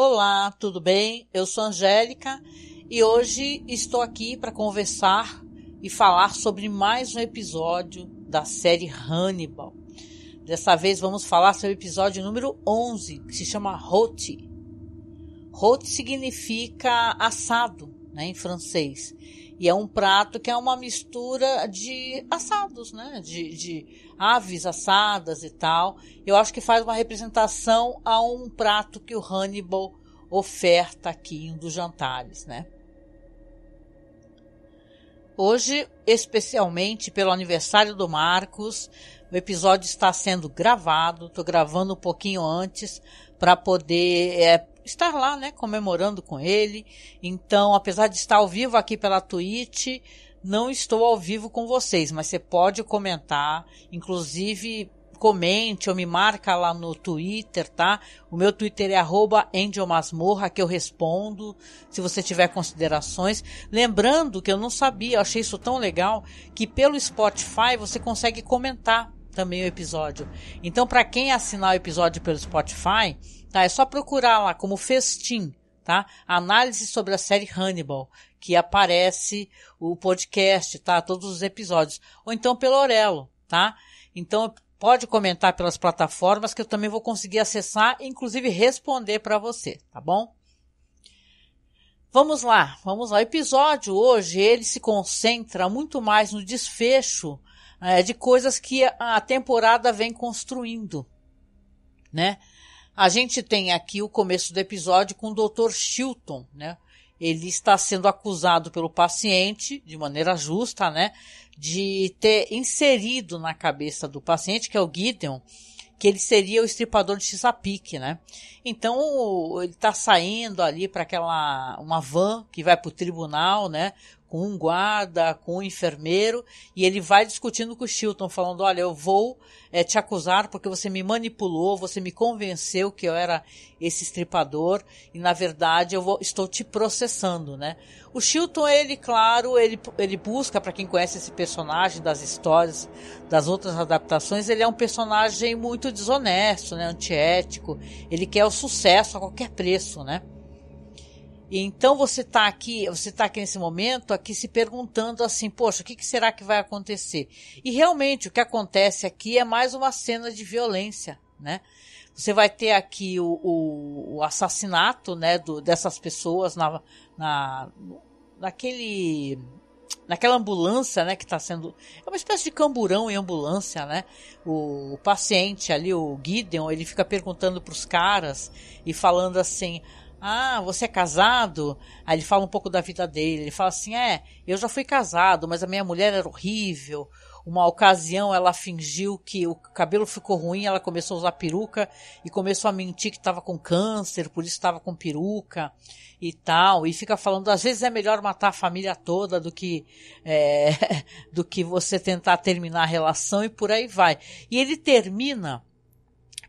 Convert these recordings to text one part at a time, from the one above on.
Olá, tudo bem? Eu sou Angélica e hoje estou aqui para conversar e falar sobre mais um episódio da série Hannibal. Dessa vez vamos falar sobre o episódio número 11, que se chama Rôti. Rôti significa assado, né, em francês. E é um prato que é uma mistura de assados, né? De aves assadas e tal. Eu acho que faz uma representação a um prato que o Hannibal oferta aqui em um dos jantares, né? Hoje, especialmente pelo aniversário do Marcos, o episódio está sendo gravado. Estou gravando um pouquinho antes para poder estar lá, né, comemorando com ele. Então, apesar de estar ao vivo aqui pela Twitch, não estou ao vivo com vocês, mas você pode comentar, inclusive comente ou me marca lá no Twitter, tá? O meu Twitter é @angelmasmorra, que eu respondo se você tiver considerações. Lembrando que eu não sabia, eu achei isso tão legal, que pelo Spotify você consegue comentar também o episódio. Então, para quem assinar o episódio pelo Spotify, tá, é só procurar lá como Festim, tá? Análise sobre a série Hannibal, que aparece o podcast, tá? Todos os episódios. Ou então pelo Orelo, tá? Então, pode comentar pelas plataformas que eu também vou conseguir acessar e inclusive responder para você, tá bom? Vamos lá. O episódio hoje, ele se concentra muito mais no desfecho de coisas que a temporada vem construindo, né? A gente tem aqui o começo do episódio com o Dr. Chilton, né? Ele está sendo acusado pelo paciente, de maneira justa, né? De ter inserido na cabeça do paciente, que é o Gideon, que ele seria o estripador de Chesapeake, né? Então, ele está saindo ali para uma van que vai para o tribunal, né? Com um guarda, com um enfermeiro, e ele vai discutindo com o Chilton, falando, olha, eu vou te acusar porque você me manipulou, você me convenceu que eu era esse estripador, e na verdade estou te processando, né? O Chilton, ele, claro, ele busca, para quem conhece esse personagem das histórias, das outras adaptações, ele é um personagem muito desonesto, né? Antiético, ele quer o sucesso a qualquer preço, né? Então você tá aqui nesse momento aqui se perguntando assim, poxa, o que será que vai acontecer? E realmente o que acontece aqui é mais uma cena de violência, né? Você vai ter aqui o assassinato, né, dessas pessoas naquela ambulância, né, que está sendo, é uma espécie de camburão em ambulância, né? O paciente ali, o Gideon, ele fica perguntando para os caras e falando assim, ah, você é casado? Aí ele fala um pouco da vida dele. Ele fala assim, eu já fui casado, mas a minha mulher era horrível. Uma ocasião ela fingiu que o cabelo ficou ruim, ela começou a usar peruca e começou a mentir que estava com câncer, por isso estava com peruca e tal. E fica falando, às vezes é melhor matar a família toda do que você tentar terminar a relação e por aí vai. E ele termina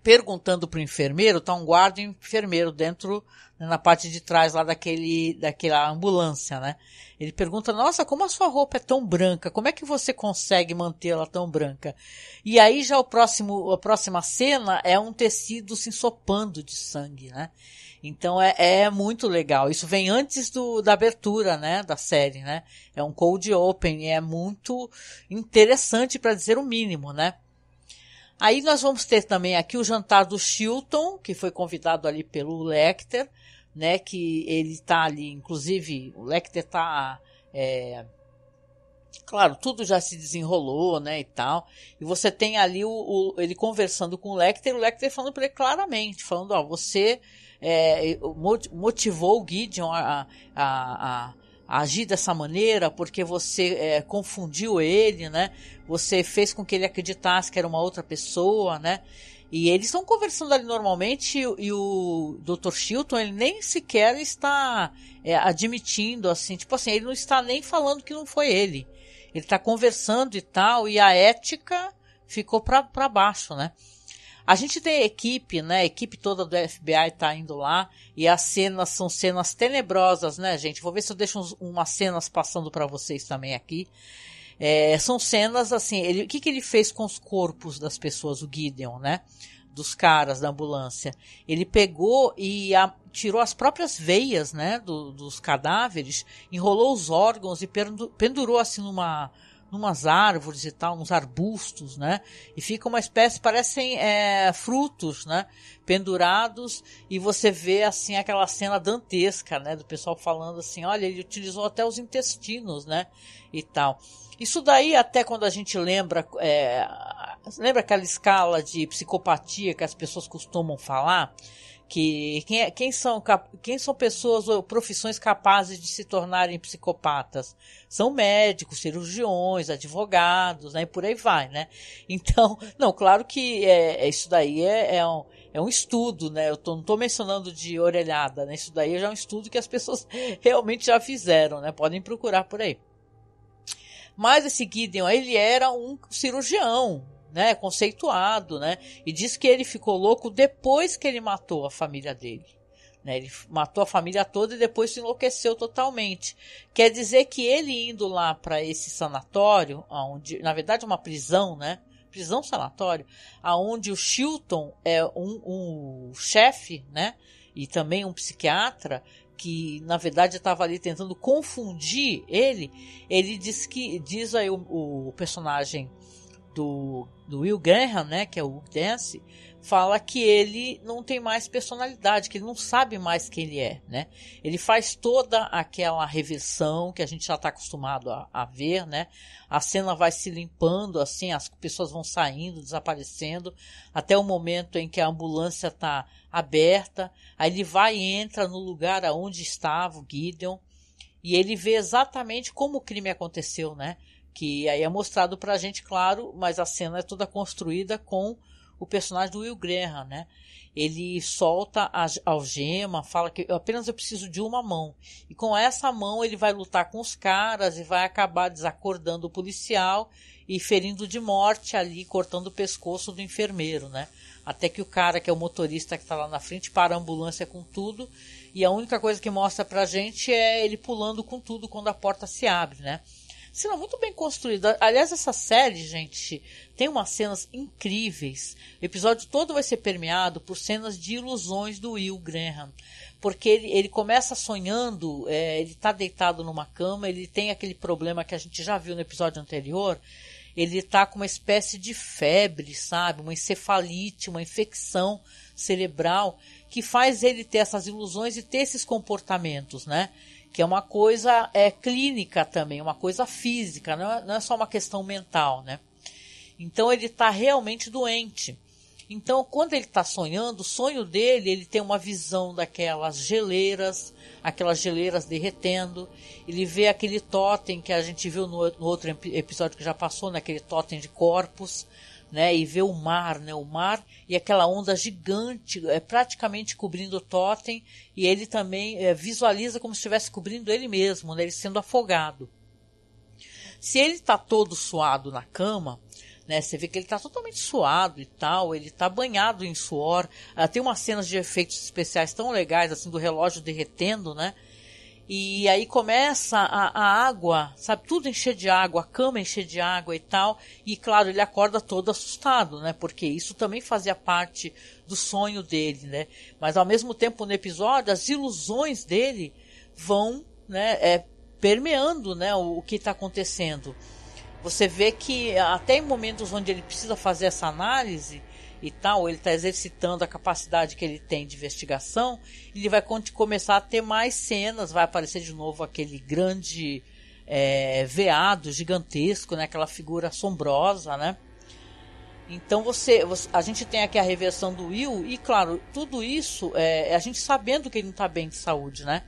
perguntando pro enfermeiro, tá um guarda e um enfermeiro dentro, né, na parte de trás lá daquela ambulância, né? Ele pergunta, nossa, como a sua roupa é tão branca? Como é que você consegue mantê-la tão branca? E aí já a próxima cena é um tecido se ensopando de sangue, né? Então é muito legal. Isso vem antes da abertura, né, da série, né? É um cold open, é muito interessante para dizer o mínimo, né? Aí nós vamos ter também aqui o jantar do Chilton, que foi convidado ali pelo Lecter, né, que ele tá ali, inclusive, o Lecter tá, claro, tudo já se desenrolou, né, e tal, e você tem ali ele conversando com o Lecter falando para ele claramente, falando, ó, você motivou o Gideon a agir dessa maneira porque você confundiu ele, né? Você fez com que ele acreditasse que era uma outra pessoa, né? E eles estão conversando ali normalmente e o Dr. Chilton, ele nem sequer está admitindo, assim, tipo assim, ele não está nem falando que não foi ele. Ele está conversando e tal, e a ética ficou para baixo, né? A gente tem a equipe, né? A equipe toda do FBI tá indo lá e as cenas são cenas tenebrosas, né, gente? Vou ver se eu deixo umas cenas passando para vocês também aqui. São cenas assim, o que ele fez com os corpos das pessoas, o Gideon, né? dos caras da ambulância. Ele pegou e tirou as próprias veias, né, dos cadáveres, enrolou os órgãos e pendurou assim numas árvores e tal, uns arbustos, né? E fica uma espécie, parecem frutos, né? Pendurados, e você vê assim aquela cena dantesca, né? Do pessoal falando assim, olha, ele utilizou até os intestinos, né? E tal. Isso daí até quando a gente lembra aquela escala de psicopatia que as pessoas costumam falar? Que quem são pessoas ou profissões capazes de se tornarem psicopatas? São médicos, cirurgiões, advogados, né? E por aí vai, né? Então, não, claro que isso daí é um estudo, né? Não estou mencionando de orelhada, né? Isso daí já é um estudo que as pessoas realmente já fizeram, né? Podem procurar por aí. Mas esse Gideon, ele era um cirurgião, né, conceituado, né, e diz que ele ficou louco depois que ele matou a família dele, né, ele matou a família toda e depois se enlouqueceu totalmente. Quer dizer que ele indo lá para esse sanatório, onde, na verdade, uma prisão, né, prisão sanatório, aonde o Chilton é um chefe, né, e também um psiquiatra, que na verdade estava ali tentando confundir ele diz aí o personagem do Will Graham, né, que é o Hugh Dancy, fala que ele não tem mais personalidade, que ele não sabe mais quem ele é, né? Ele faz toda aquela reversão que a gente já está acostumado a ver, né? A cena vai se limpando, assim, as pessoas vão saindo, desaparecendo, até o momento em que a ambulância está aberta, aí ele vai e entra no lugar onde estava o Gideon, e ele vê exatamente como o crime aconteceu, né? Que aí é mostrado pra gente, claro, mas a cena é toda construída com o personagem do Will Graham, né? Ele solta a algema, fala que apenas eu preciso de uma mão. E com essa mão ele vai lutar com os caras e vai acabar desacordando o policial e ferindo de morte ali, cortando o pescoço do enfermeiro, né? Até que o cara, que é o motorista que tá lá na frente, para a ambulância com tudo. E a única coisa que mostra pra gente é ele pulando com tudo quando a porta se abre, né? Cena muito bem construída. Aliás, essa série, gente, tem umas cenas incríveis. O episódio todo vai ser permeado por cenas de ilusões do Will Graham. Porque ele começa sonhando, ele está deitado numa cama, ele tem aquele problema que a gente já viu no episódio anterior. Ele está com uma espécie de febre, sabe? Uma encefalite, uma infecção cerebral que faz ele ter essas ilusões e ter esses comportamentos, né? Que é uma coisa clínica também, uma coisa física, não é só uma questão mental, né? Então ele está realmente doente. Então quando ele está sonhando, o sonho dele, ele tem uma visão daquelas geleiras derretendo, ele vê aquele totem que a gente viu no outro episódio que já passou, naquele totem de corpos, né, e vê o mar, né, o mar e aquela onda gigante praticamente cobrindo o totem, e ele também visualiza como se estivesse cobrindo ele mesmo, né, ele sendo afogado. Se ele está todo suado na cama, né, você vê que ele está totalmente suado e tal, ele está banhado em suor, tem umas cenas de efeitos especiais tão legais, assim, do relógio derretendo, né, e aí começa a água, sabe, tudo encher de água, a cama encher de água e tal, e claro, ele acorda todo assustado, né, porque isso também fazia parte do sonho dele, né, mas ao mesmo tempo no episódio, as ilusões dele vão, né, permeando, né, o que está acontecendo. Você vê que até em momentos onde ele precisa fazer essa análise e tal, ele está exercitando a capacidade que ele tem de investigação, ele vai começar a ter mais cenas, vai aparecer de novo aquele grande veado gigantesco, né, aquela figura assombrosa, né? Então a gente tem aqui a reversão do Will e, claro, tudo isso a gente sabendo que ele não está bem de saúde, né?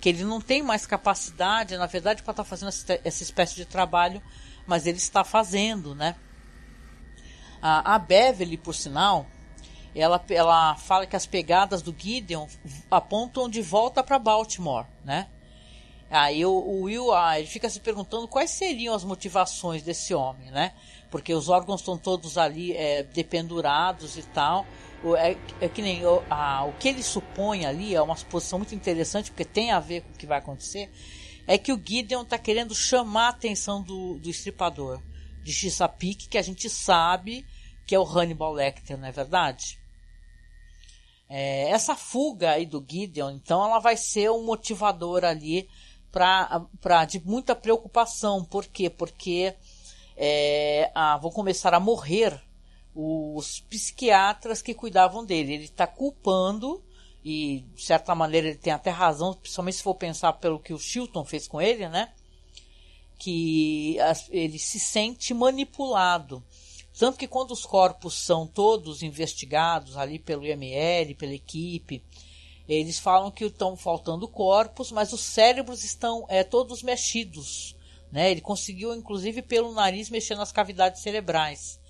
Que ele não tem mais capacidade, na verdade, para estar fazendo essa espécie de trabalho, mas ele está fazendo, né? A Beverly, por sinal, ela fala que as pegadas do Gideon apontam de volta para Baltimore, né? Aí o Will ele fica se perguntando quais seriam as motivações desse homem, né? Porque os órgãos estão todos ali dependurados e tal. Que nem o que ele supõe ali, é uma suposição muito interessante, porque tem a ver com o que vai acontecer, é que o Gideon está querendo chamar a atenção do estripador de Chesapeake, que a gente sabe que é o Hannibal Lecter, não é verdade? Essa fuga aí do Gideon, então, ela vai ser um motivador ali de muita preocupação. Por quê? Porque vão começar a morrer os psiquiatras que cuidavam dele. Ele está culpando, e de certa maneira ele tem até razão, principalmente se for pensar pelo que o Chilton fez com ele, né? Que ele se sente manipulado. Tanto que quando os corpos são todos investigados ali pelo IML, pela equipe, eles falam que estão faltando corpos, mas os cérebros estão todos mexidos, né? Ele conseguiu, inclusive, pelo nariz, mexer nas cavidades cerebrais,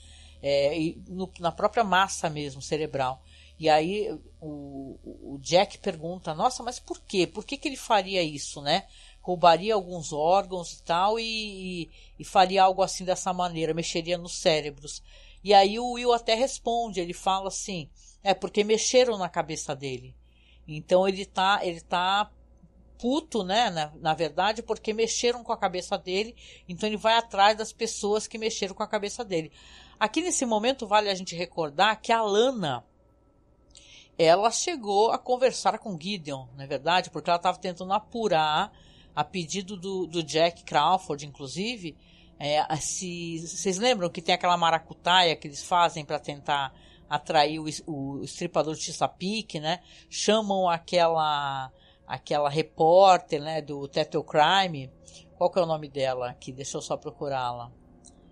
na própria massa mesmo cerebral. E aí o Jack pergunta, nossa, mas por quê? Por que ele faria isso, né? Roubaria alguns órgãos e tal e faria algo assim dessa maneira, mexeria nos cérebros. E aí o Will até responde, ele fala assim, porque mexeram na cabeça dele. Então ele tá puto, né, na verdade, porque mexeram com a cabeça dele, então ele vai atrás das pessoas que mexeram com a cabeça dele. Aqui nesse momento vale a gente recordar que a Lana, ela chegou a conversar com Gideon, não é verdade? Porque ela estava tentando apurar, a pedido do Jack Crawford, inclusive, se vocês lembram que tem aquela maracutaia que eles fazem para tentar atrair o estripador de Chesapeake, né? Chamam aquela repórter, né, do Tettle Crime. Qual que é o nome dela aqui? Deixa eu só procurá-la.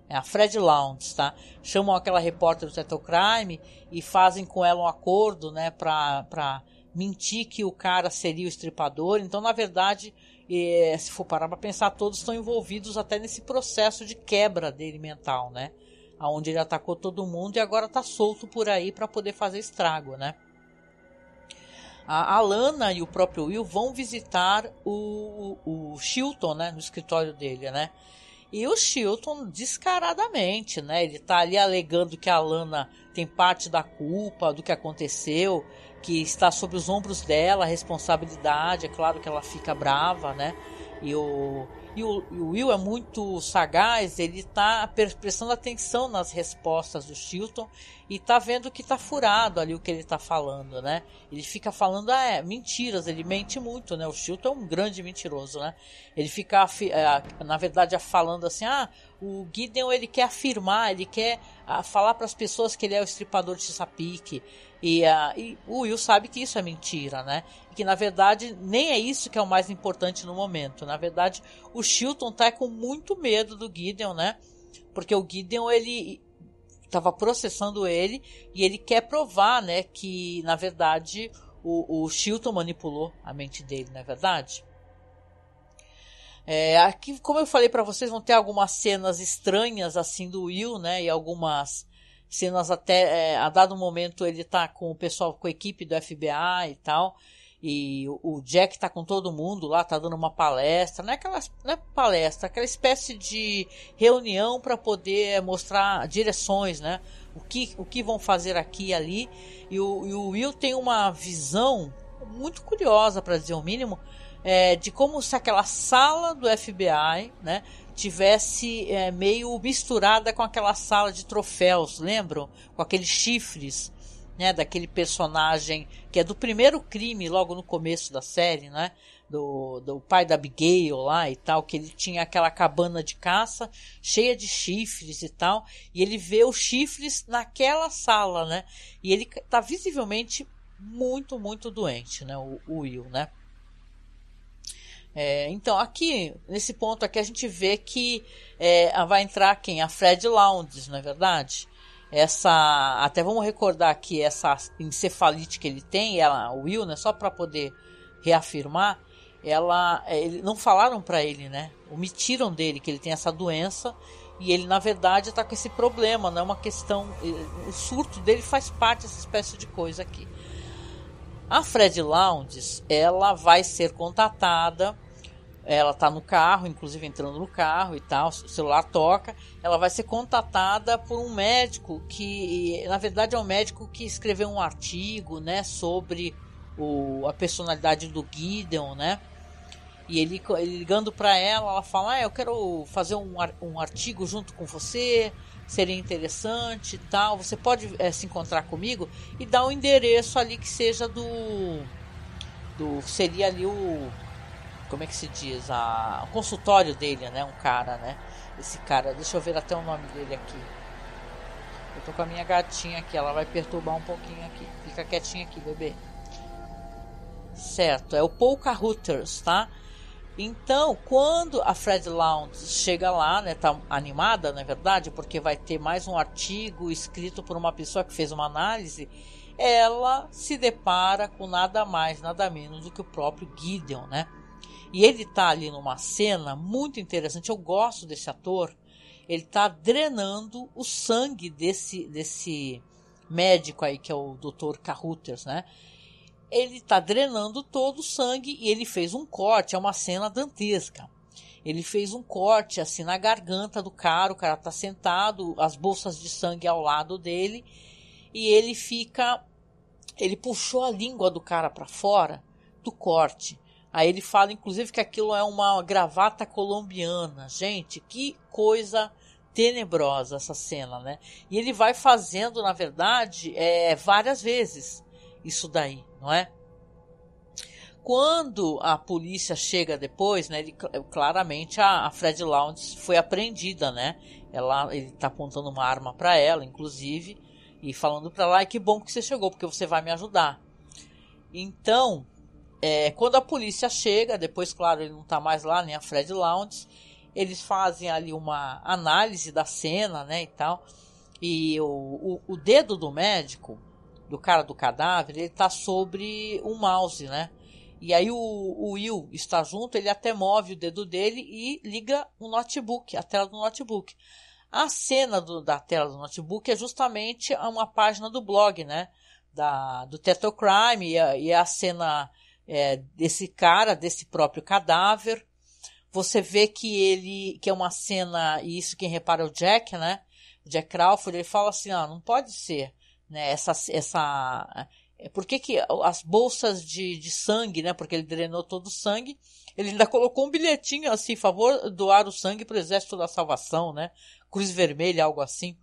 É a Fred Lowndes, tá? Chamam aquela repórter do Tettle Crime e fazem com ela um acordo, né, para mentir que o cara seria o estripador. Então, na verdade, se for parar para pensar, todos estão envolvidos até nesse processo de quebra dele mental, né? Onde ele atacou todo mundo e agora está solto por aí para poder fazer estrago, né? A Lana e o próprio Will vão visitar o Chilton, né, no escritório dele, né? E o Chilton, descaradamente, né? Ele tá ali alegando que a Lana tem parte da culpa do que aconteceu, que está sobre os ombros dela a responsabilidade. É claro que ela fica brava, né? E o Will é muito sagaz, ele tá prestando atenção nas respostas do Chilton e tá vendo que tá furado ali o que ele tá falando, né? Ele fica falando mentiras, ele mente muito, né? O Chilton é um grande mentiroso, né? Ele fica, na verdade, falando assim, o Gideon, ele quer afirmar, ele quer falar para as pessoas que ele é o estripador de Chesapeake. E o Will sabe que isso é mentira, né? E que na verdade nem é isso que é o mais importante no momento. Na verdade, o Chilton tá com muito medo do Gideon, né? Porque o Gideon, ele estava processando ele e ele quer provar, né, que na verdade o Chilton manipulou a mente dele, não é verdade? Aqui, como eu falei para vocês, vão ter algumas cenas estranhas assim do Will, né? E algumas cenas até a dado momento ele tá com o pessoal, com a equipe do FBI e tal, e o Jack tá com todo mundo lá, tá dando uma palestra, não é palestra, aquela espécie de reunião para poder mostrar direções, né? O que vão fazer aqui e ali, e o Will tem uma visão muito curiosa, para dizer o mínimo, de como se aquela sala do FBI, né, tivesse meio misturada com aquela sala de troféus, lembram? Com aqueles chifres, né, daquele personagem que é do primeiro crime, logo no começo da série, né, do pai da Abigail lá e tal, que ele tinha aquela cabana de caça cheia de chifres e tal, e ele vê os chifres naquela sala, né, e ele tá visivelmente muito, muito doente, né, o Will, né. Então, aqui, nesse ponto aqui, a gente vê que vai entrar quem? A Fred Lowndes, não é verdade? Até vamos recordar aqui essa encefalite que ele tem, o Will, né, só para poder reafirmar, não falaram para ele, né? Omitiram dele que ele tem essa doença e ele, na verdade, está com esse problema, não é uma questão. O surto dele faz parte dessa espécie de coisa aqui. A Fred Lowndes, ela vai ser contatada, ela tá no carro, inclusive entrando no carro e tal, o celular toca, ela vai ser contatada por um médico que, na verdade, é um médico que escreveu um artigo, né, sobre a personalidade do Gideon, né, e ele ligando para ela fala, eu quero fazer um artigo junto com você, seria interessante e tal. Você pode se encontrar comigo e dar um endereço ali que seja seria ali como é que se diz? O consultório dele, né? Um cara, né? Esse cara, deixa eu ver até o nome dele aqui. Eu tô com a minha gatinha aqui, ela vai perturbar um pouquinho aqui. Fica quietinha aqui, bebê. Certo, é o Paul Carothers, tá? Então, quando a Fred Lowndes chega lá, né, tá animada, na verdade, porque vai ter mais um artigo escrito por uma pessoa que fez uma análise, ela se depara com nada mais, nada menos do que o próprio Gideon, né? E ele tá ali numa cena muito interessante, eu gosto desse ator, ele tá drenando o sangue desse médico aí, que é o Dr. Carothers, né? Ele tá drenando todo o sangue e ele fez um corte, é uma cena dantesca. Ele fez um corte assim na garganta do cara, o cara tá sentado, as bolsas de sangue ao lado dele, e ele puxou a língua do cara para fora do corte. Aí ele fala, inclusive, que aquilo é uma gravata colombiana. Gente, que coisa tenebrosa essa cena, né? E ele vai fazendo, na verdade, várias vezes isso daí, não é? Quando a polícia chega depois, né, claramente a Fred Lowndes foi apreendida, né? Ele tá apontando uma arma para ela, inclusive, e falando para ela, que bom que você chegou, porque você vai me ajudar. Então, quando a polícia chega, depois, claro, ele não tá mais lá, nem a Fred Lowndes, eles fazem ali uma análise da cena, né, e tal, e o dedo do médico, do cara do cadáver, ele tá sobre um mouse, né? E aí o Will está junto, ele até move o dedo dele e liga o notebook, a tela do notebook. A cena da tela do notebook é justamente uma página do blog, né? Do Tetocrime, e a cena desse cara, desse próprio cadáver. Você vê que é uma cena, e isso quem repara é o Jack, né? O Jack Crawford, ele fala assim, não pode ser, né? Por que as bolsas de sangue, né? Porque ele drenou todo o sangue. Ele ainda colocou um bilhetinho assim, favor doar o sangue para o Exército da Salvação, né? Cruz Vermelha, algo assim.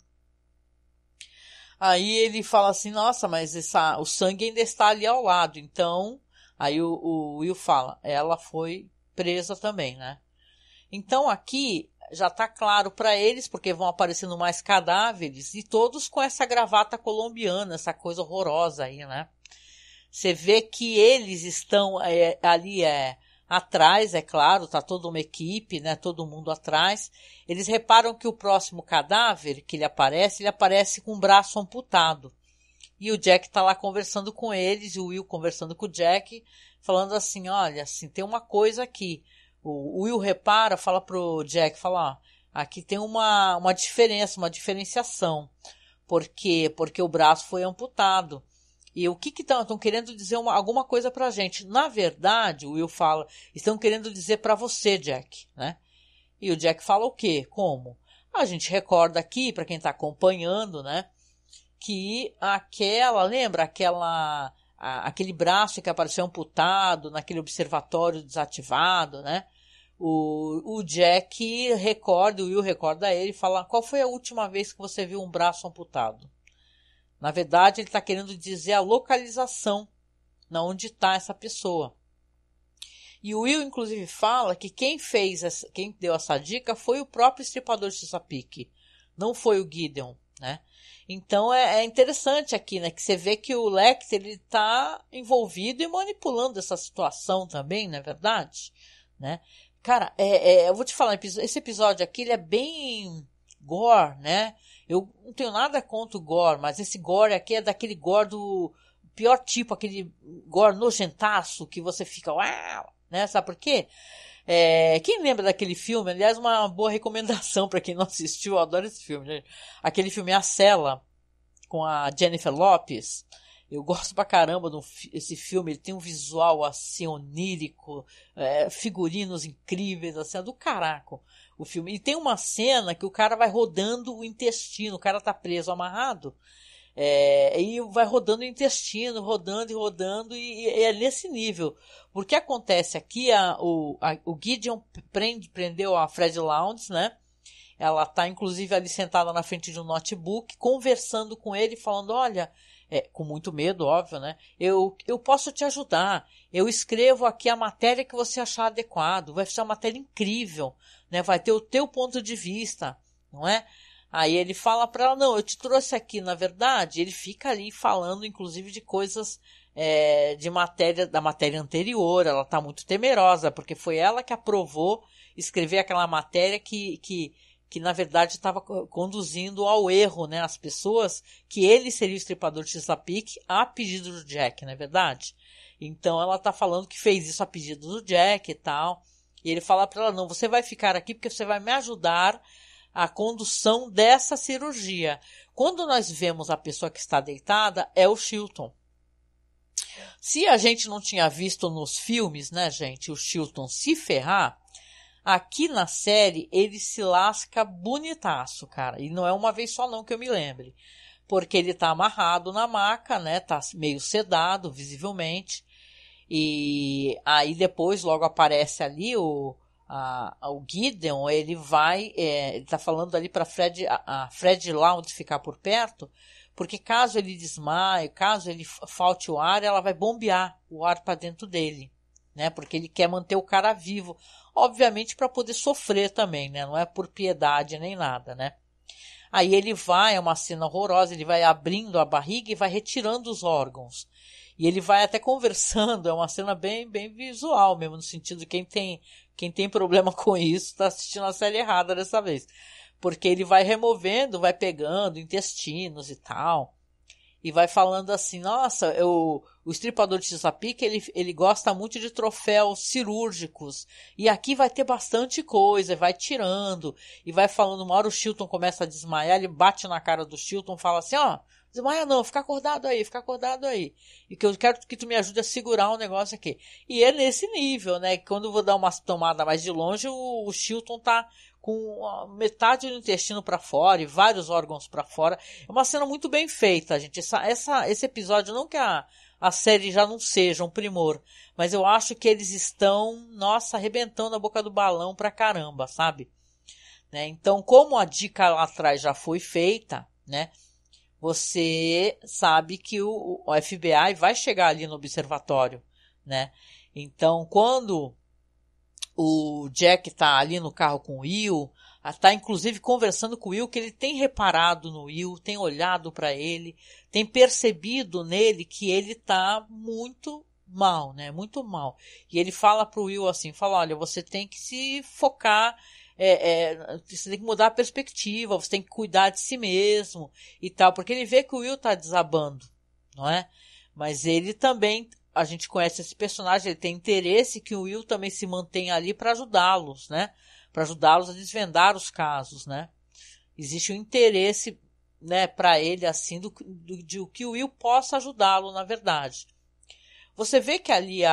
Aí ele fala assim, nossa, mas o sangue ainda está ali ao lado. Então, aí o Will fala, ela foi presa também, né? Então aqui já está claro para eles, porque vão aparecendo mais cadáveres, e todos com essa gravata colombiana, essa coisa horrorosa aí, né? Você vê que eles estão ali atrás, é claro, tá toda uma equipe, né? Todo mundo atrás. Eles reparam que o próximo cadáver que ele aparece com o braço amputado. E o Jack tá lá conversando com eles, e o Will conversando com o Jack, falando assim, olha, assim, tem uma coisa aqui. O Will repara, fala pro Jack, fala, aqui tem uma diferença, uma diferenciação. Por quê? Porque o braço foi amputado. E o que estão querendo dizer alguma coisa pra gente? Na verdade, o Will fala, estão querendo dizer pra você, Jack, né? E o Jack fala o quê? Como? A gente recorda aqui, pra quem tá acompanhando, né? Que lembra aquele braço que apareceu amputado naquele observatório desativado, né? O Jack recorda, o Will recorda ele e fala, qual foi a última vez que você viu um braço amputado? Na verdade, ele está querendo dizer a localização, na onde está essa pessoa. E o Will, inclusive, fala que quem deu essa dica foi o próprio Estripador de Chesapeake, não foi o Gideon, né? Então é interessante aqui, né, que você vê que o Lecter ele está envolvido e manipulando essa situação também, não é verdade? Né? Cara, eu vou te falar, esse episódio aqui ele é bem gore, né? Eu não tenho nada contra o gore, mas esse gore aqui é daquele gore do pior tipo, aquele gore nojentaço que você fica, uau, né? Sabe por quê? Quem lembra daquele filme? Aliás, uma boa recomendação para quem não assistiu, eu adoro esse filme, gente. Aquele filme A Cela, com a Jennifer Lopez. Eu gosto pra caramba desse filme, ele tem um visual assim onírico, figurinos incríveis, assim, é do caraco o filme. E tem uma cena que o cara vai rodando o intestino, o cara tá preso, amarrado, e vai rodando o intestino, rodando e rodando, e é nesse nível. Porque acontece aqui, o Gideon prendeu a Fred Lowndes, né? ela tá inclusive ali sentada na frente de um notebook, conversando com ele, falando, olha, com muito medo, óbvio, né? Eu posso te ajudar. Eu escrevo aqui a matéria que você achar adequado. Vai ser uma matéria incrível, né? Vai ter o teu ponto de vista, não é? Aí ele fala para ela, não, eu te trouxe aqui, na verdade, ele fica ali falando, inclusive, de coisas da matéria anterior. Ela tá muito temerosa, porque foi ela que aprovou escrever aquela matéria que na verdade estava conduzindo ao erro, né, as pessoas, que ele seria o estripador de Chesapeake a pedido do Jack, não é verdade? Então ela tá falando que fez isso a pedido do Jack e tal, e ele fala para ela, não, você vai ficar aqui porque você vai me ajudar a condução dessa cirurgia. Quando nós vemos a pessoa que está deitada, é o Chilton. Se a gente não tinha visto nos filmes, né, gente, o Chilton se ferrar, aqui na série ele se lasca bonitaço, cara. E não é uma vez só não que eu me lembre. Porque ele tá amarrado na maca, né, tá meio sedado, visivelmente. E aí depois logo aparece ali o Gideon, ele tá falando ali para a Fred Lounds ficar por perto, porque caso ele desmaie, caso ele falte o ar, ela vai bombear o ar para dentro dele, né? Porque ele quer manter o cara vivo, obviamente para poder sofrer também, né? Não é por piedade nem nada, né? Aí ele é uma cena horrorosa, ele vai abrindo a barriga e vai retirando os órgãos. E ele vai até conversando, é uma cena bem, bem visual mesmo, no sentido de quem tem problema com isso está assistindo a série errada dessa vez. Porque ele vai removendo, vai pegando intestinos e tal. E vai falando assim, nossa, o estripador de Chesapeake, ele gosta muito de troféus cirúrgicos. E aqui vai ter bastante coisa, vai tirando. E vai falando, uma hora o Chilton começa a desmaiar, ele bate na cara do Chilton, fala assim, ó, desmaia não, fica acordado aí. E que eu quero que tu me ajude a segurar um negócio aqui. E é nesse nível, né? Quando eu vou dar uma tomada mais de longe, o Chilton tá com metade do intestino para fora e vários órgãos para fora. É uma cena muito bem feita, gente. Esse episódio, não que a série já não seja um primor, mas eu acho que eles estão, nossa, arrebentando a boca do balão pra caramba, sabe? Né? Então, como a dica lá atrás já foi feita, né? Você sabe que o FBI vai chegar ali no observatório, né? Então, quando o Jack tá ali no carro com o Will, tá inclusive conversando com o Will, que ele tem reparado no Will, tem olhado para ele, tem percebido nele que ele tá muito mal, né? Muito mal. E ele fala pro Will assim, olha, você tem que se focar, você tem que mudar a perspectiva, você tem que cuidar de si mesmo e tal, porque ele vê que o Will tá desabando, não é? Mas ele também, a gente conhece esse personagem, ele tem interesse que o Will também se mantenha ali para ajudá-los, né? Para ajudá-los a desvendar os casos, né? Existe um interesse, né, para ele, assim, de que o Will possa ajudá-lo, na verdade. Você vê que ali,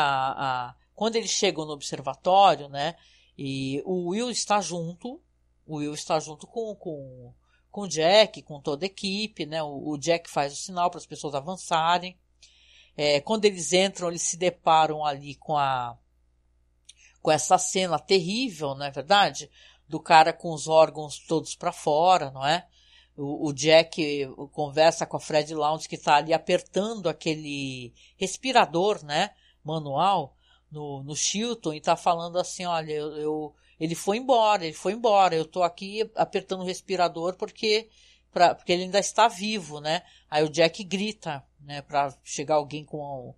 quando eles chegam no observatório, né, e o Will está junto com o Jack, com toda a equipe, né? O Jack faz o sinal para as pessoas avançarem. Quando eles entram, eles se deparam ali com essa cena terrível, não é verdade? Do cara com os órgãos todos para fora, não é? O Jack conversa com a Fred Lounds, que está ali apertando aquele respirador, né? Manual no Chilton, e está falando assim, olha, ele foi embora, eu tô aqui apertando o respirador porque ele ainda está vivo, né? Aí o Jack grita, né, pra chegar alguém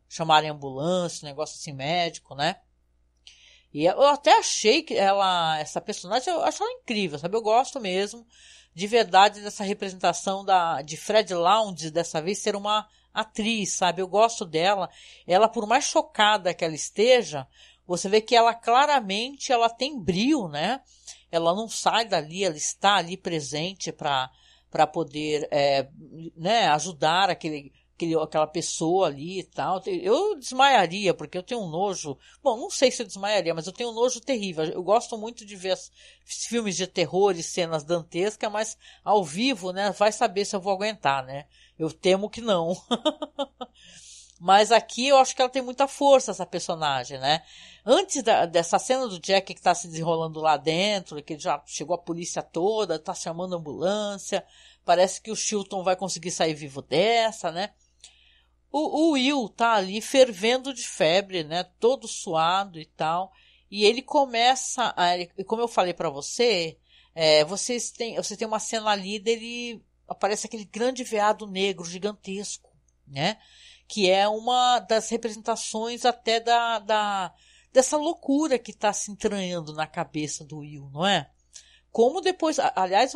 chamarem ambulância, um negócio assim médico, né? E eu até achei que essa personagem, eu acho ela incrível, sabe? Eu gosto mesmo, de verdade, dessa representação de Fred Lounds, dessa vez ser uma atriz, sabe? Eu gosto dela. Ela, por mais chocada que ela esteja, você vê que ela claramente, ela tem brio, né? Ela não sai dali, ela está ali presente para poder, né, ajudar aquela pessoa ali e tal. Eu desmaiaria, porque eu tenho um nojo. Bom, não sei se eu desmaiaria, mas eu tenho um nojo terrível. Eu gosto muito de ver filmes de terror e cenas dantescas, mas ao vivo, né, vai saber se eu vou aguentar, né? Eu temo que não. Mas aqui eu acho que ela tem muita força, essa personagem, né? Antes dessa cena do Jack que tá se desenrolando lá dentro, que já chegou a polícia toda, tá chamando a ambulância, parece que o Chilton vai conseguir sair vivo dessa, né? O Will tá ali fervendo de febre, né? Todo suado e tal. E ele começa, como eu falei pra você, você tem uma cena ali dele, aparece aquele grande veado negro gigantesco, né? Que é uma das representações até dessa loucura que está se entranhando na cabeça do Will, não é? Como depois, aliás,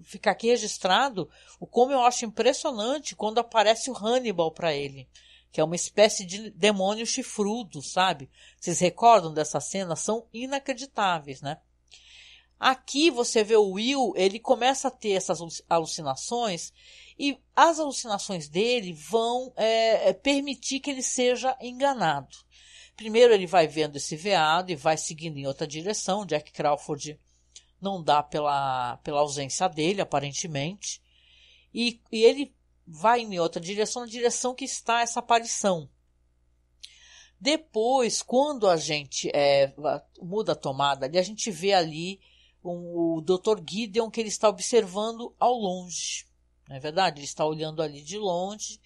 fica aqui registrado como eu acho impressionante quando aparece o Hannibal para ele, que é uma espécie de demônio chifrudo, sabe? Vocês recordam dessa cena? São inacreditáveis, né? Aqui você vê o Will, ele começa a ter essas alucinações e as alucinações dele vão permitir que ele seja enganado. Primeiro ele vai vendo esse veado e vai seguindo em outra direção. Jack Crawford não dá pela ausência dele, aparentemente. E ele vai em outra direção, na direção que está essa aparição. Depois, quando a gente muda a tomada ali, a gente vê ali o Dr. Gideon que ele está observando ao longe. Não é verdade? Ele está olhando ali de longe,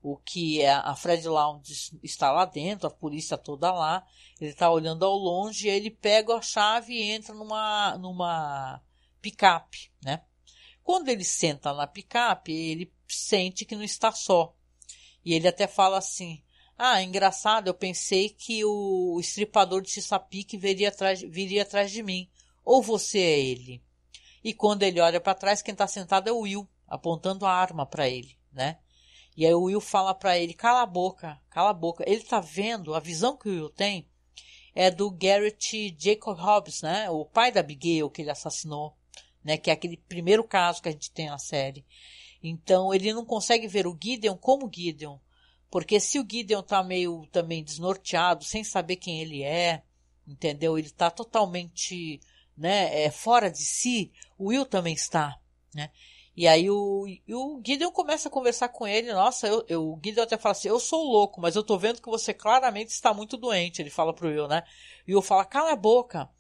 o que a Fred Lounge está lá dentro, a polícia toda lá. Ele está olhando ao longe e ele pega a chave e entra numa picape, né? Quando ele senta na picape, ele sente que não está só. E ele até fala assim: engraçado, eu pensei que o estripador de Chesapeake viria atrás de mim. Ou você é ele? E quando ele olha para trás, quem está sentado é o Will, apontando a arma para ele, né? E aí o Will fala para ele: cala a boca, cala a boca. Ele está vendo, a visão que o Will tem é do Garrett Jacob Hobbs, né? O pai da Abigail que ele assassinou, né? Que é aquele primeiro caso que a gente tem na série. Então ele não consegue ver o Gideon como Gideon, porque se o Gideon está meio também desnorteado, sem saber quem ele é, entendeu? Ele está totalmente, né, fora de si, o Will também está, né? E aí o Gideon começa a conversar com ele. Nossa, o Gideon até fala assim: eu sou louco, mas eu tô vendo que você claramente está muito doente. Ele fala pro Will, né? E o Will fala: cala a boca.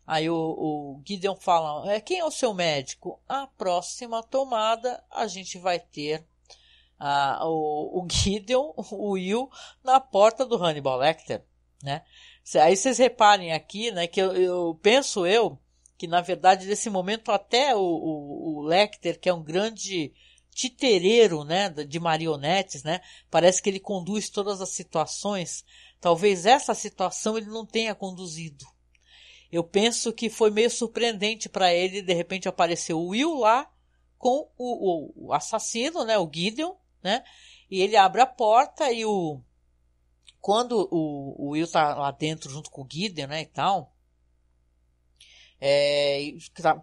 Aí o Gideon fala: quem é o seu médico? A próxima tomada a gente vai ter o Gideon, o Will, na porta do Hannibal Lecter, né? Aí vocês reparem aqui, né, que eu penso que na verdade nesse momento até o Lecter, que é um grande titereiro, né, de marionetes, né, parece que ele conduz todas as situações. Talvez essa situação ele não tenha conduzido. Eu penso que foi meio surpreendente para ele, de repente apareceu o Will lá com o assassino, né, o Gideon, né, e ele abre a porta e quando o Will tá lá dentro junto com o Gideon, né, e tal,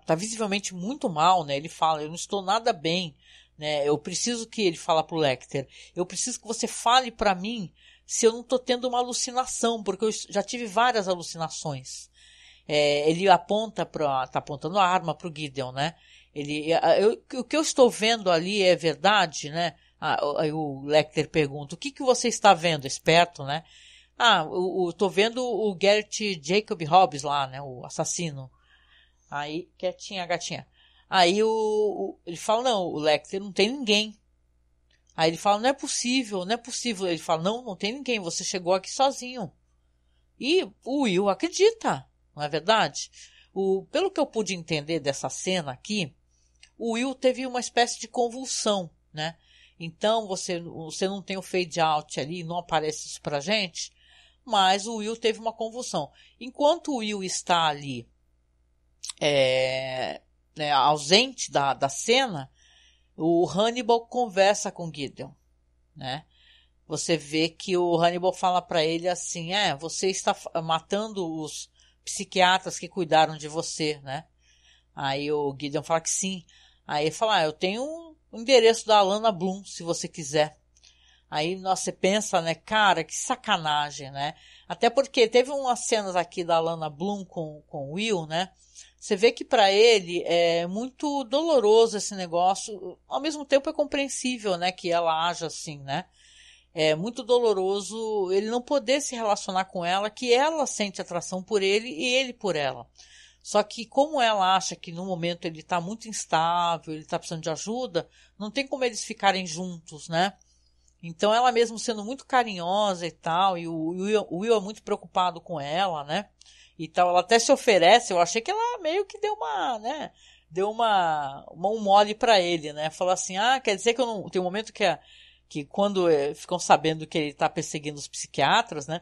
tá visivelmente muito mal, né, ele fala: eu não estou nada bem, né, eu preciso que, ele fala pro Lecter, eu preciso que você fale para mim se eu não tô tendo uma alucinação, porque eu já tive várias alucinações. Ele tá apontando a arma pro Gideon, né, o que eu estou vendo ali é verdade, né? Aí o Lecter pergunta: o que você está vendo, esperto, né? Tô vendo o Garrett Jacob Hobbs lá, né? O assassino. Aí, quietinha, gatinha. Aí ele fala: não, o Lecter, não tem ninguém. Aí ele fala: não é possível, não é possível. Ele fala: não tem ninguém, você chegou aqui sozinho. E o Will acredita, não é verdade? Pelo que eu pude entender dessa cena aqui, o Will teve uma espécie de convulsão, né? Então você não tem o fade out ali, não aparece isso pra gente, mas o Will teve uma convulsão. Enquanto o Will está ali né, ausente da cena, o Hannibal conversa com Gideon, né? Você vê que o Hannibal fala para ele assim: você está matando os psiquiatras que cuidaram de você, né? Aí o Gideon fala que sim. Aí ele fala: eu tenho o endereço da Alana Bloom, se você quiser. Aí você pensa, né, cara, que sacanagem, né? Até porque teve umas cenas aqui da Alana Bloom com o Will, né? Você vê que para ele é muito doloroso esse negócio. Ao mesmo tempo é compreensível, né, que ela haja assim, né? é muito doloroso ele não poder se relacionar com ela, que ela sente atração por ele e ele por ela. Só que como ela acha que no momento ele está muito instável, ele está precisando de ajuda, não tem como eles ficarem juntos, né? Então ela mesmo sendo muito carinhosa e tal, e o Will é muito preocupado com ela, né? E tal, ela até se oferece, eu achei que ela meio que deu uma, né? Deu um mole pra ele, né? Falou assim, quer dizer que eu não... Tem um momento que quando ficam sabendo que ele tá perseguindo os psiquiatras, né?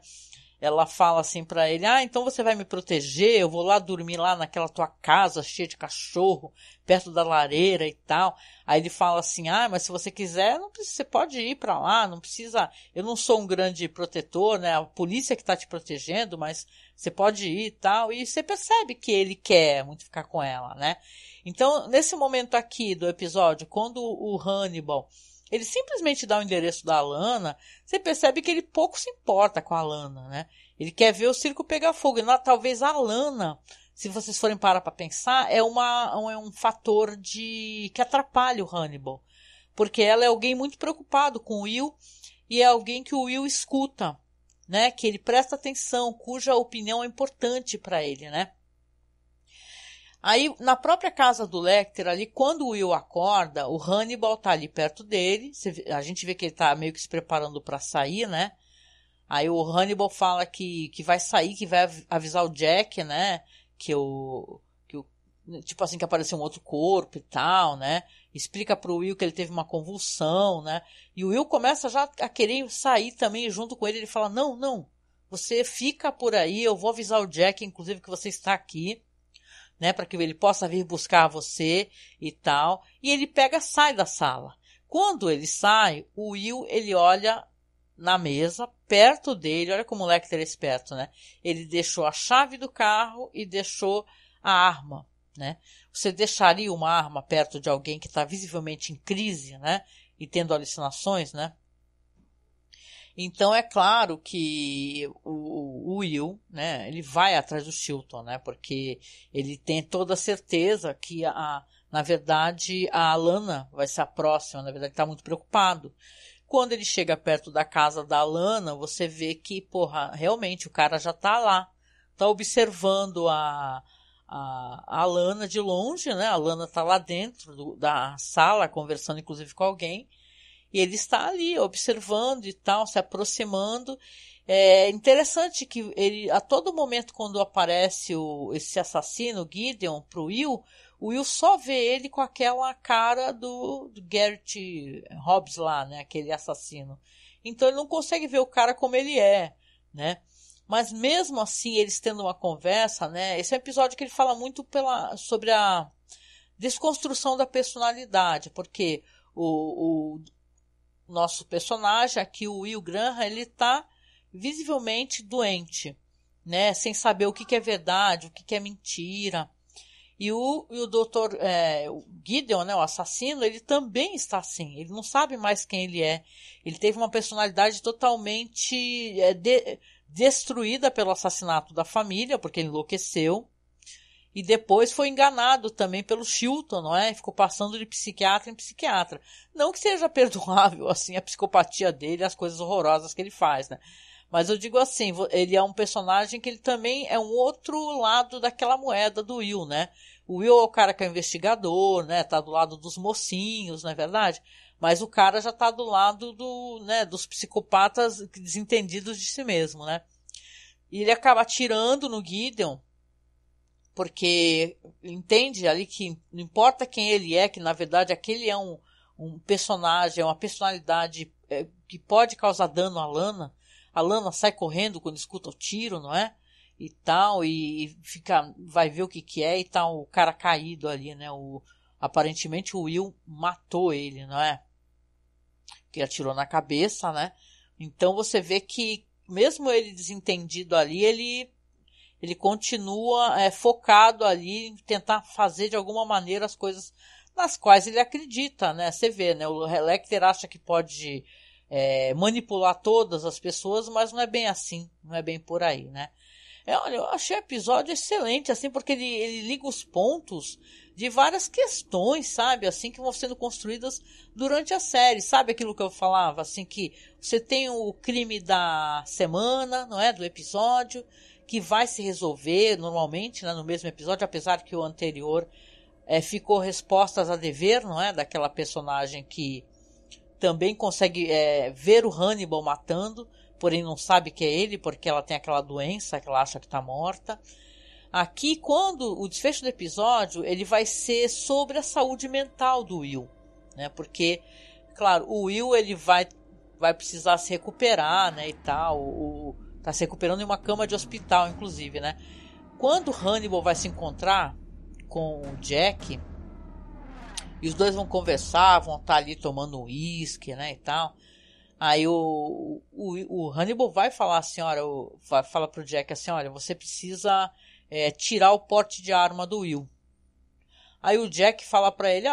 Ela fala assim pra ele, então você vai me proteger, eu vou lá dormir lá naquela tua casa cheia de cachorro, perto da lareira e tal. Aí ele fala assim, mas se você quiser, não precisa, você pode ir pra lá, não precisa, eu não sou um grande protetor, né, a polícia que tá te protegendo, mas você pode ir e tal. E você percebe que ele quer muito ficar com ela, né. Então, nesse momento aqui do episódio, quando o Hannibal ele simplesmente dá o endereço da Alana, você percebe que ele pouco se importa com a Alana, né? Ele quer ver o circo pegar fogo. E talvez a Alana, se vocês forem parar para pensar, é um fator que atrapalha o Hannibal. Porque ela é alguém muito preocupado com o Will e é alguém que o Will escuta, né? Que ele presta atenção, cuja opinião é importante para ele, né? Aí, na própria casa do Lecter, ali, quando o Will acorda, o Hannibal tá ali perto dele, a gente vê que ele tá meio que se preparando para sair, né? Aí o Hannibal fala que vai sair, que vai avisar o Jack, né? Tipo assim, que apareceu um outro corpo e tal, né? Explica pro Will que ele teve uma convulsão, né? E o Will começa já a querer sair também junto com ele. Ele fala, não, você fica por aí, eu vou avisar o Jack, inclusive, que você está aqui, né, para que ele possa vir buscar você e tal. E ele sai da sala. Quando ele sai, o Will, ele olha na mesa, perto dele, olha como o Lecter é esperto, né? Ele deixou a chave do carro e deixou a arma, né? Você deixaria uma arma perto de alguém que está visivelmente em crise, né? E tendo alucinações, né? Então é claro que o Will, né, ele vai atrás do Chilton, né, porque ele tem toda a certeza que na verdade a Alana vai ser a próxima, na verdade ele está muito preocupado. Quando ele chega perto da casa da Alana, você vê que, realmente o cara já está lá, está observando a Alana de longe, né, a Alana está lá dentro da sala conversando inclusive com alguém. E ele está ali observando e tal, se aproximando. É interessante que ele, a todo momento quando aparece esse assassino, Gideon, pro Will, o Will só vê ele com aquela cara do Garrett Hobbs lá, né? Aquele assassino. Então ele não consegue ver o cara como ele é, né? Mas mesmo assim, eles tendo uma conversa, né? Esse é um episódio que ele fala muito sobre a desconstrução da personalidade, porque o nosso personagem aqui, o Will Graham, ele tá visivelmente doente, né? Sem saber o que é verdade, o que é mentira. E o Dr. O Gideon, né, o assassino, ele também está assim. Ele não sabe mais quem ele é. Ele teve uma personalidade totalmente destruída pelo assassinato da família, porque ele enlouqueceu. E depois foi enganado também pelo Chilton, não é? Ficou passando de psiquiatra em psiquiatra. Não que seja perdoável, assim, a psicopatia dele, as coisas horrorosas que ele faz, né? Mas eu digo assim, ele é um personagem que ele também é um outro lado daquela moeda do Will, né? O Will é o cara que é investigador, né? Tá do lado dos mocinhos, não é verdade? Mas o cara já tá do lado dos psicopatas desentendidos de si mesmo, né? E ele acaba atirando no Gideon, porque entende ali que não importa quem ele é, que na verdade aquele é um personagem, é uma personalidade que pode causar dano à Lana. A Lana sai correndo quando escuta o tiro, não é? E tal, e vai ver o que é, e tá o cara caído ali, né? Aparentemente o Will matou ele, não é? Que atirou na cabeça, né? Então você vê que mesmo ele desentendido ali, ele continua focado ali em tentar fazer de alguma maneira as coisas nas quais ele acredita, né? Você vê, né? O Lecter acha que pode manipular todas as pessoas, mas não é bem assim, não é bem por aí, né? Olha, eu achei o episódio excelente, assim, porque ele liga os pontos de várias questões, sabe, assim, que vão sendo construídas durante a série. Sabe aquilo que eu falava, assim, que você tem o crime da semana, não é, do episódio, que vai se resolver normalmente, né, no mesmo episódio, apesar que o anterior ficou respostas a dever, não é, daquela personagem que também consegue ver o Hannibal matando, porém não sabe que é ele, porque ela tem aquela doença que ela acha que está morta. Aqui, quando o desfecho do episódio, ele vai ser sobre a saúde mental do Will, né? Porque, claro, o Will ele vai precisar se recuperar, né, e tal, tá se recuperando em uma cama de hospital, inclusive, né? Quando Hannibal vai se encontrar com o Jack, e os dois vão conversar, vão estar ali tomando um uísque, né, e tal. Aí o Hannibal vai falar assim, olha, vai falar pro Jack assim, olha, você precisa tirar o porte de arma do Will. Aí o Jack fala pra ele,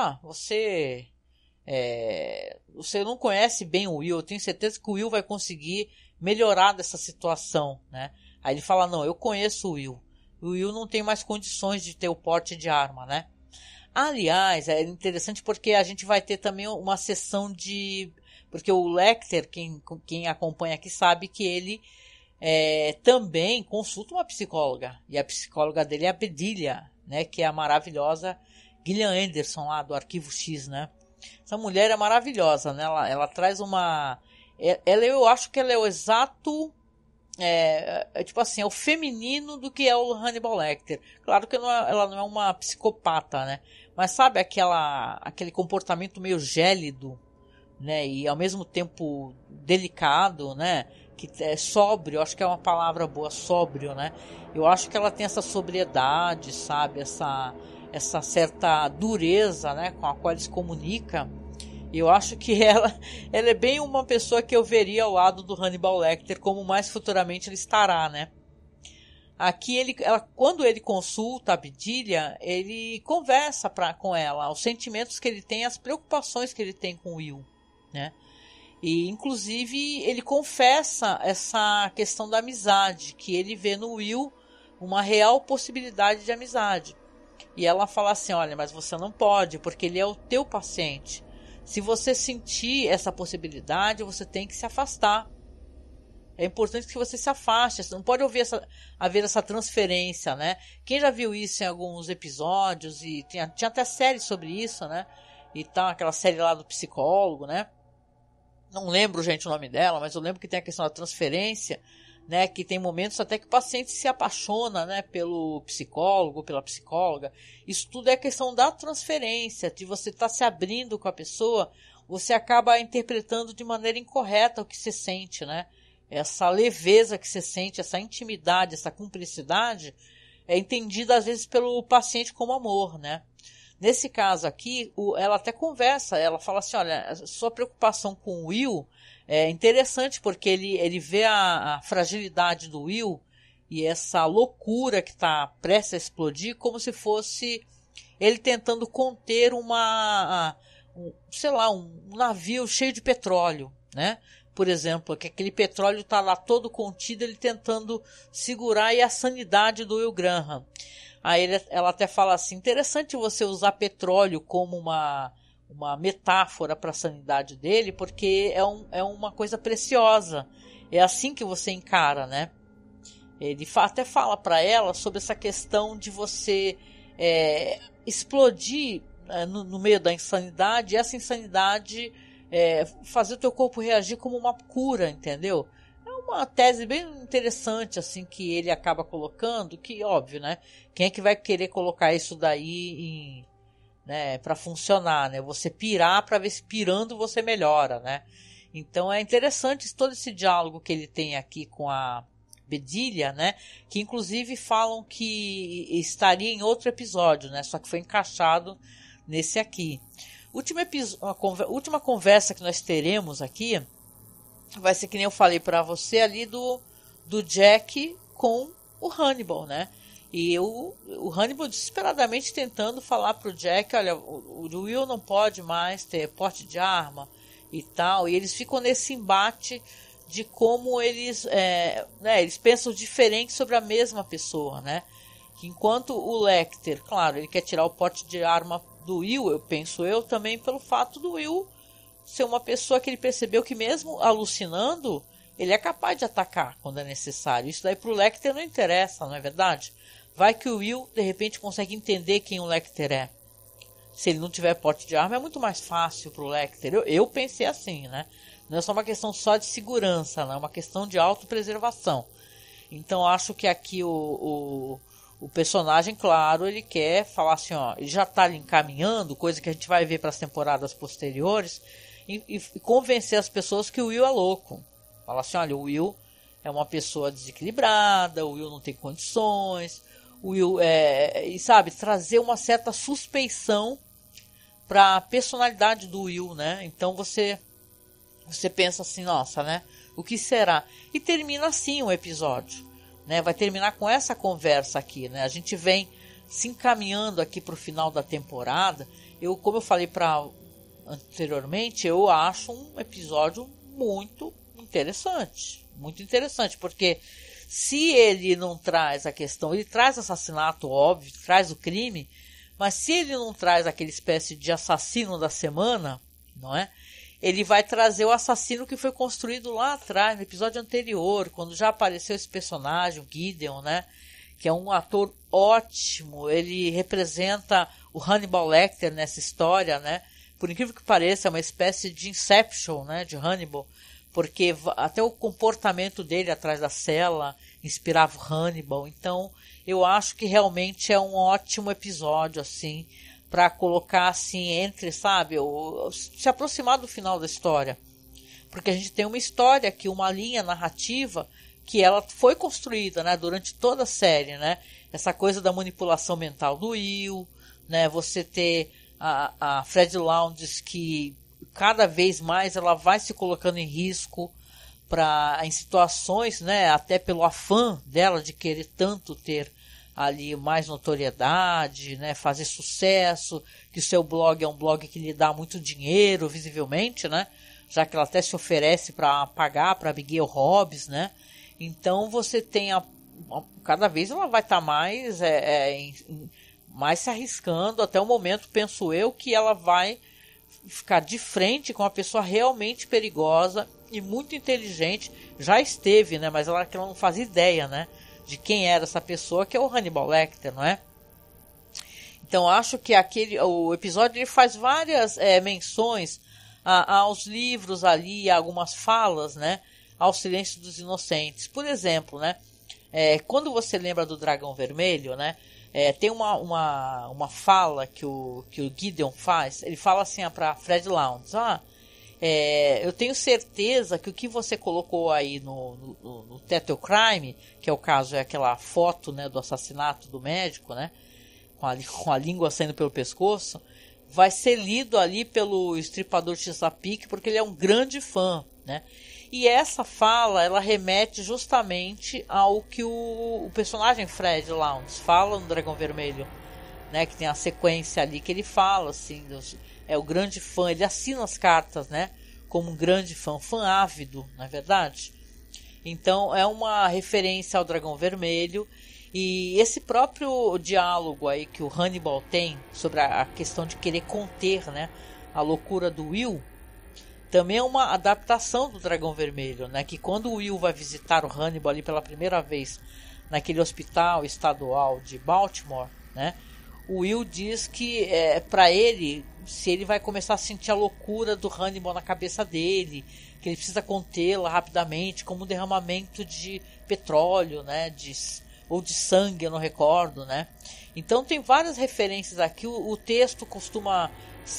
você não conhece bem o Will, eu tenho certeza que o Will vai conseguir melhorar dessa situação, né? Aí ele fala, não, eu conheço o Will. O Will não tem mais condições de ter o porte de arma, né? Aliás, é interessante porque a gente vai ter também uma sessão de... Porque o Lecter, quem acompanha aqui, sabe que ele também consulta uma psicóloga. E a psicóloga dele é a Bedelia, né? Que é a maravilhosa Gillian Anderson lá do Arquivo X, né? Essa mulher é maravilhosa, né? Ela traz uma... eu acho que ela é o exato... tipo assim, é o feminino do que é o Hannibal Lecter. Claro que ela não é uma psicopata, né? Mas sabe aquele comportamento meio gélido, né? E ao mesmo tempo delicado, né? Que é sóbrio, acho que é uma palavra boa, sóbrio, né? Eu acho que ela tem essa sobriedade, sabe? Essa certa dureza, né? Com a qual ele se comunica. Eu acho que ela é bem uma pessoa que eu veria ao lado do Hannibal Lecter, como mais futuramente ele estará, né? Aqui quando ele consulta a Bedelia, ele conversa com ela, os sentimentos que ele tem, as preocupações que ele tem com o Will, né? E inclusive ele confessa essa questão da amizade, que ele vê no Will uma real possibilidade de amizade. E ela fala assim, olha, mas você não pode, porque ele é o teu paciente. Se você sentir essa possibilidade, você tem que se afastar. É importante que você se afaste. Você não pode haver essa transferência, né? Quem já viu isso em alguns episódios, e tinha até série sobre isso, né? E tal, aquela série lá do psicólogo, né? Não lembro, gente, o nome dela, mas eu lembro que tem a questão da transferência, né? Que tem momentos até que o paciente se apaixona, né? Pelo psicólogo, pela psicóloga. Isso tudo é questão da transferência, de você estar se abrindo com a pessoa, você acaba interpretando de maneira incorreta o que você sente, né? Essa leveza que você sente, essa intimidade, essa cumplicidade, é entendida às vezes pelo paciente como amor, né? Nesse caso aqui, ela até conversa, ela fala assim, olha, a sua preocupação com o Will é interessante porque ele vê a fragilidade do Will e essa loucura que está prestes a explodir como se fosse ele tentando conter um navio cheio de petróleo, né? Por exemplo, que aquele petróleo está lá todo contido, ele tentando segurar aí a sanidade do Will Graham. Aí ela até fala assim, interessante você usar petróleo como uma metáfora para a sanidade dele, porque é uma coisa preciosa. É assim que você encara, né? Ele até fala para ela sobre essa questão de você explodir no meio da insanidade, e essa insanidade fazer o teu corpo reagir como uma cura, entendeu? É uma tese bem interessante, assim, que ele acaba colocando, que, óbvio, né? Quem é que vai querer colocar isso daí né, para funcionar, né? Você pirar para ver se pirando você melhora, né? Então é interessante todo esse diálogo que ele tem aqui com a Bedelia, né? Que inclusive falam que estaria em outro episódio, né? Só que foi encaixado nesse aqui. Última conversa que nós teremos aqui vai ser que nem eu falei para você ali do Jack com o Hannibal, né? E o Hannibal desesperadamente tentando falar pro Jack, olha, o Will não pode mais ter porte de arma e tal. E eles ficam nesse embate de como eles pensam diferente sobre a mesma pessoa, né? Que enquanto o Lecter, claro, ele quer tirar o porte de arma do Will, eu penso também pelo fato do Will ser uma pessoa que ele percebeu que mesmo alucinando, ele é capaz de atacar quando é necessário. Isso daí pro Lecter não interessa, não é verdade? Vai que o Will, de repente, consegue entender quem o Lecter é. Se ele não tiver porte de arma, é muito mais fácil pro Lecter. Eu pensei assim, né? Não é só uma questão só de segurança, não é uma questão de autopreservação. Então, acho que aqui o personagem, claro, ele quer falar assim, ó, ele já está ali encaminhando, coisa que a gente vai ver para as temporadas posteriores, e convencer as pessoas que o Will é louco. Fala assim, olha, o Will é uma pessoa desequilibrada, o Will não tem condições, o Will e sabe, trazer uma certa suspeição para a personalidade do Will, né? Então você pensa assim, nossa, né? O que será? E termina assim o episódio, né? Vai terminar com essa conversa aqui, né? A gente vem se encaminhando aqui para o final da temporada. Como eu falei anteriormente, eu acho um episódio muito interessante, porque se ele não traz a questão, ele traz assassinato, óbvio, traz o crime, mas se ele não traz aquela espécie de assassino da semana, não é? Ele vai trazer o assassino que foi construído lá atrás, no episódio anterior, quando já apareceu esse personagem, o Gideon, né? Que é um ator ótimo, ele representa o Hannibal Lecter nessa história, né? Por incrível que pareça, é uma espécie de Inception, né, de Hannibal, porque até o comportamento dele atrás da cela inspirava o Hannibal. Então, eu acho que realmente é um ótimo episódio, assim, para colocar, assim, entre, sabe, se aproximar do final da história. Porque a gente tem uma história aqui, uma linha narrativa, que ela foi construída, né, durante toda a série, né? Essa coisa da manipulação mental do Will, né, você ter a Fred Lounds, que cada vez mais ela vai se colocando em risco em situações, né, até pelo afã dela de querer tanto ter ali mais notoriedade, né, fazer sucesso, que o seu blog é um blog que lhe dá muito dinheiro, visivelmente, né, já que ela até se oferece para pagar para Abigail Hobbs, né. Então você tem cada vez ela vai estar mais mais se arriscando, até o momento, penso eu, que ela vai ficar de frente com uma pessoa realmente perigosa e muito inteligente. Já esteve, né? Mas ela não fazia ideia, né? De quem era essa pessoa, que é o Hannibal Lecter, não é? Então, acho que o episódio ele faz várias menções aos livros ali, algumas falas, né? Ao Silêncio dos Inocentes. Por exemplo, né? Quando você lembra do Dragão Vermelho, né? Tem uma fala que o Gideon faz. Ele fala assim para Fred Lounds: eu tenho certeza que o que você colocou aí no Telltale Crime, que é o caso, é aquela foto, né, do assassinato do médico, né, com a língua saindo pelo pescoço, vai ser lido ali pelo estripador Chesapeake, porque ele é um grande fã, né? E essa fala, ela remete justamente ao que o personagem Fred Lounds fala no Dragão Vermelho, né? Que tem a sequência ali que ele fala, assim, é o grande fã, ele assina as cartas, né? Como um grande fã ávido, não é verdade? Então, é uma referência ao Dragão Vermelho. E esse próprio diálogo aí que o Hannibal tem sobre a questão de querer conter, né, a loucura do Will, também é uma adaptação do Dragão Vermelho, né? Que quando o Will vai visitar o Hannibal ali pela primeira vez naquele hospital estadual de Baltimore, né? O Will diz que para ele, se ele vai começar a sentir a loucura do Hannibal na cabeça dele, que ele precisa contê-la rapidamente, como um derramamento de petróleo, né? Ou de sangue, eu não recordo, né? Então tem várias referências aqui. O texto costuma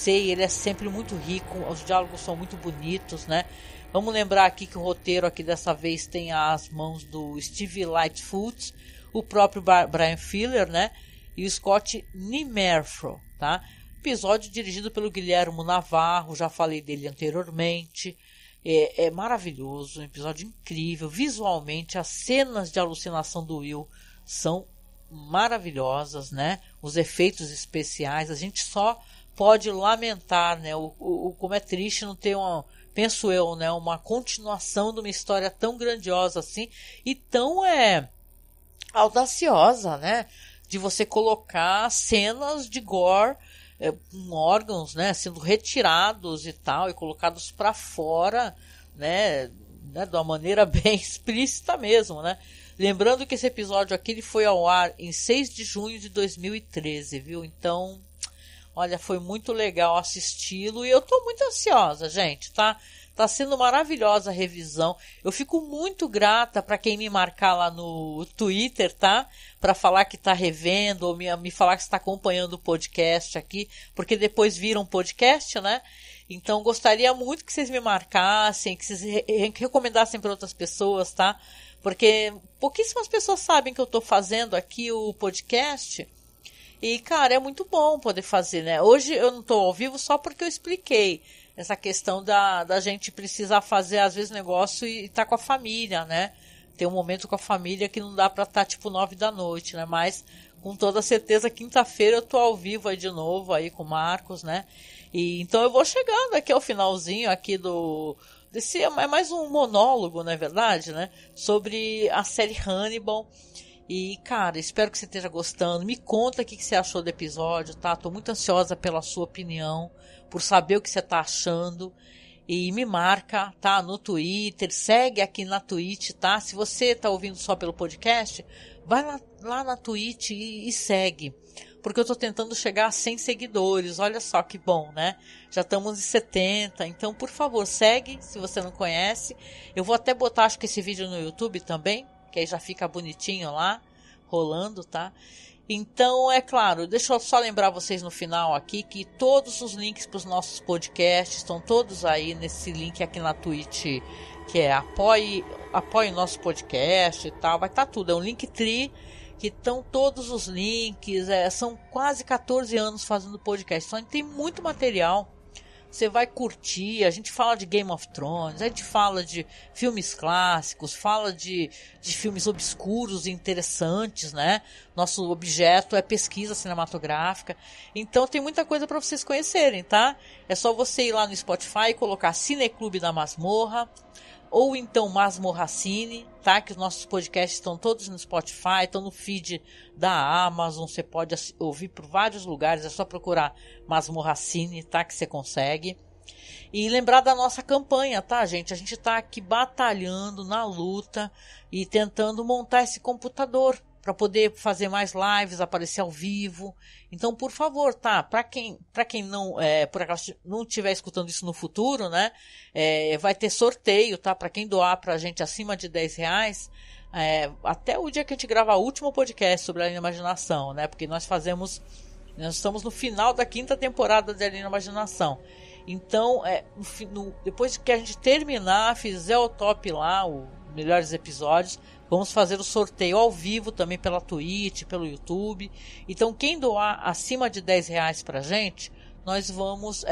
ele é sempre muito rico, os diálogos são muito bonitos, né? Vamos lembrar aqui que o roteiro aqui dessa vez tem as mãos do Steve Lightfoot, o próprio Brian Fuller, né? E o Scott Nimerfro, tá? Episódio dirigido pelo Guilherme Navarro, já falei dele anteriormente. É maravilhoso, um episódio incrível. Visualmente, as cenas de alucinação do Will são maravilhosas, né? Os efeitos especiais, a gente só pode lamentar, né? Como é triste não ter penso eu, né? Uma continuação de uma história tão grandiosa assim e tão audaciosa, né? de você colocar cenas de gore, órgãos, né, sendo retirados e tal, e colocados para fora, né, de uma maneira bem explícita mesmo, né. Lembrando que esse episódio aqui ele foi ao ar em 6 de junho de 2013, viu? Então, olha, foi muito legal assisti-lo e eu tô muito ansiosa, gente, tá? Tá sendo maravilhosa a revisão. Eu fico muito grata para quem me marcar lá no Twitter, tá? Para falar que tá revendo ou me falar que está acompanhando o podcast aqui, porque depois vira um podcast, né? Então, gostaria muito que vocês me marcassem, que vocês recomendassem para outras pessoas, tá? Porque pouquíssimas pessoas sabem que eu tô fazendo aqui o podcast. E, cara, é muito bom poder fazer, né? Hoje eu não tô ao vivo só porque eu expliquei essa questão da gente precisar fazer, às vezes, negócio e tá com a família, né? Tem um momento com a família que não dá pra estar, tipo, 9 da noite, né? Mas, com toda certeza, quinta-feira eu tô ao vivo aí de novo, aí com o Marcos, né? E, então eu vou chegando aqui ao finalzinho aqui desse, é mais um monólogo, não é verdade, né? Sobre a série Hannibal. E, cara, espero que você esteja gostando. Me conta o que você achou do episódio, tá? Tô muito ansiosa pela sua opinião, por saber o que você tá achando. E me marca, tá? No Twitter, segue aqui na Twitch, tá? Se você tá ouvindo só pelo podcast, vai lá na Twitch e segue. Porque eu tô tentando chegar a 100 seguidores. Olha só que bom, né? Já estamos em 70. Então, por favor, segue se você não conhece. Eu vou até botar, acho que esse vídeo no YouTube também, que aí já fica bonitinho lá, rolando, tá? Então, é claro, deixa eu só lembrar vocês no final aqui que todos os links para os nossos podcasts estão todos aí nesse link aqui na Twitch, que é apoie nosso podcast e tal, vai estar tudo, é um Linktree, que estão todos os links, são quase 14 anos fazendo podcast, então a gente tem muito material. Você vai curtir, a gente fala de Game of Thrones, a gente fala de filmes clássicos, fala de filmes obscuros e interessantes, né? Nosso objeto é pesquisa cinematográfica. Então tem muita coisa para vocês conhecerem, tá? É só você ir lá no Spotify e colocar Cineclube da Masmorra, ou então Masmorra Cine, tá? Que os nossos podcasts estão todos no Spotify, estão no feed da Amazon, você pode ouvir por vários lugares, é só procurar Masmorra Cine, tá? Que você consegue. E lembrar da nossa campanha, tá, gente? A gente tá aqui batalhando na luta e tentando montar esse computador para poder fazer mais lives, aparecer ao vivo. Então, por favor, tá? Para quem não, por acaso não estiver escutando isso no futuro, né? Vai ter sorteio, tá? Para quem doar pra gente acima de R$10, até o dia que a gente gravar o último podcast sobre a Imaginação, né? Porque nós estamos no final da 5ª temporada de Alien Imaginação. Então, depois que a gente terminar, fizer o top lá, os melhores episódios, vamos fazer o sorteio ao vivo também pela Twitch, pelo YouTube. Então, quem doar acima de R$10 pra gente, nós vamos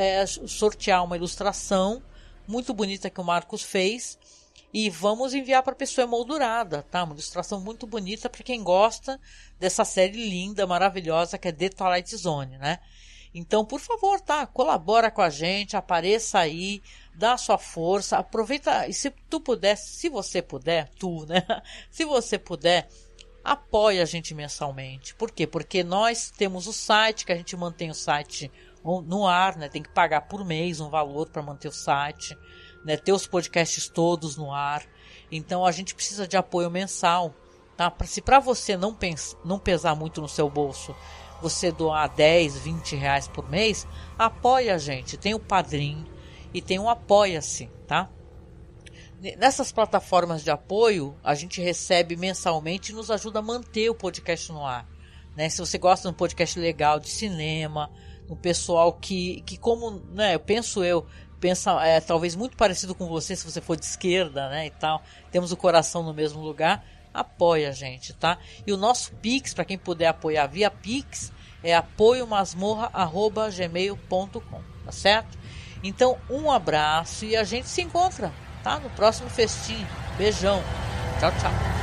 sortear uma ilustração muito bonita que o Marcos fez e vamos enviar para a pessoa emoldurada, tá? Uma ilustração muito bonita para quem gosta dessa série linda, maravilhosa que é The Twilight Zone, né? Então, por favor, tá? Colabora com a gente, apareça aí, dá a sua força, aproveita, e se você puder, né? Se você puder, apoia a gente mensalmente. Por quê? Porque nós temos o site, que a gente mantém o site no ar, né? Tem que pagar por mês um valor para manter o site, né? Ter os podcasts todos no ar. Então, a gente precisa de apoio mensal, tá? Se para você não pesar muito no seu bolso, você doar R$10, R$20 por mês, apoia a gente. Tem o Padrim e tem o Apoia-se, tá? Nessas plataformas de apoio, a gente recebe mensalmente e nos ajuda a manter o podcast no ar, né? Se você gosta de um podcast legal de cinema, um pessoal que como, né, pensa talvez muito parecido com você, se você for de esquerda, né, e tal, temos o coração no mesmo lugar, apoia a gente, tá? E o nosso Pix, para quem puder apoiar via Pix, é apoiomasmorra@gmail.com, tá certo? Então, um abraço e a gente se encontra, tá? No próximo festim. Beijão. Tchau, tchau.